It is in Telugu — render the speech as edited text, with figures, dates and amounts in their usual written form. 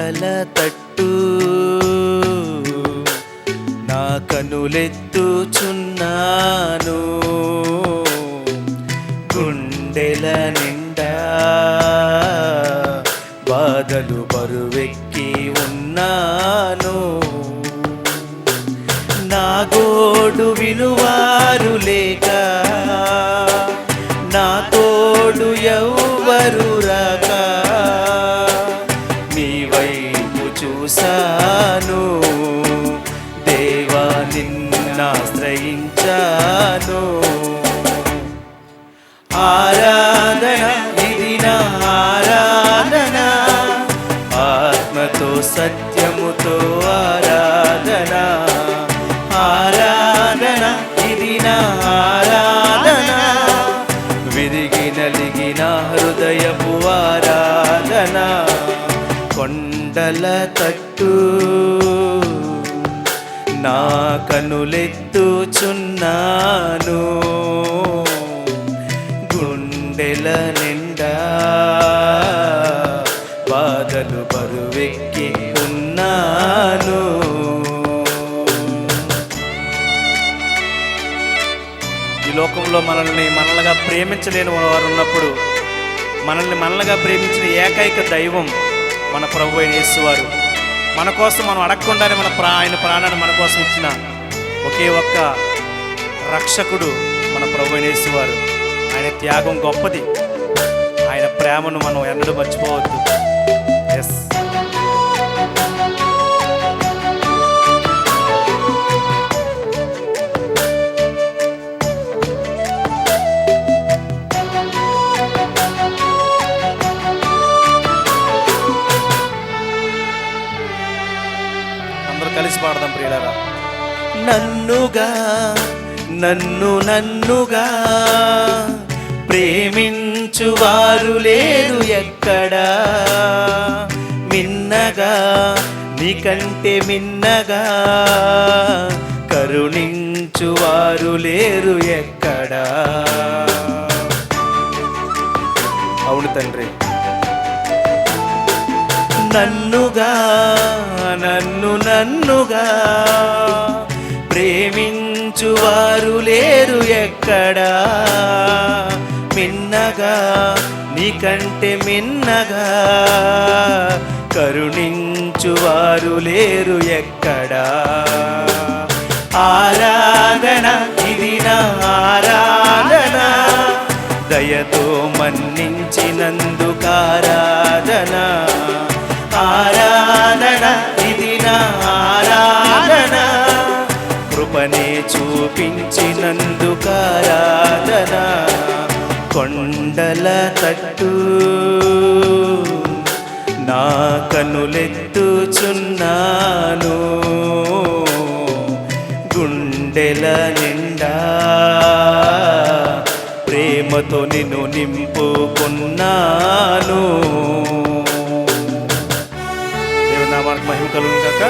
కొండల తట్టు నా కనులెత్తుచున్నాను, గుండెల నిండా బాధలు బరువెక్కి ఉన్నాను. నా గోడు వినువారు లేక, నా తోడు ఎవ్వరు రాక, నీ వైపు చూశాను దేవా, నిన్నాశ్రయించాను. ఆరాధన ఇది నా ఆరాధన, ఆత్మతో సత్యముతో ఆరాధన. ఆరాధన ఇది నా ఆరాధన, విరిగి నలిగిన హృదయపు ఆరాధన. కొండల తట్టు నా కనులెత్తుచున్నాను, గుండెల నిండా బాధలు బరువెక్కి ఉన్నాను. ఈ లోకంలో మనల్నిగా ప్రేమించలేని వారు ఉన్నప్పుడు, మనల్నిగా ప్రేమించిన ఏకైక దైవం మన ప్రభువైన యేసువారు. మన కోసం మనం అడగకుండానే ఆయన ప్రాణాన్ని మన కోసం ఇచ్చిన ఒకే ఒక్క రక్షకుడు మన ప్రభువైన యేసువారు. ఆయన త్యాగం గొప్పది, ఆయన ప్రేమను మనం ఎన్నడూ మర్చిపోవద్దు. ఎస్, అందరూ కలిసి పాడదాం ప్రియులారా. నన్నుగా ప్రేమించువారు లేరు ఎక్కడా, మిన్నగా నీకంటే మిన్నగా కరుణించువారు లేరు ఎక్కడా. అవును తండ్రి, నన్నుగా ప్రేమించువారు లేరు ఎక్కడా, మిన్నగా నీకంటే మిన్నగా కరుణించువారు లేరు ఎక్కడా. ఆరాధన ఇది నా ఆరాధన, దయతో మన్నించినందుకు ఆరాధన. ఆరాధన ఇది నా ఆరాధన, కృపనే చూపించినందుకు ఆరాధన. కొండల తట్టు నా కనులెత్తుచున్నాను, గుండెల నిండా ప్రేమతో నిన్ను నింపుకున్నాను. దేవుని నామానికి మహిమ కలుగును గాక.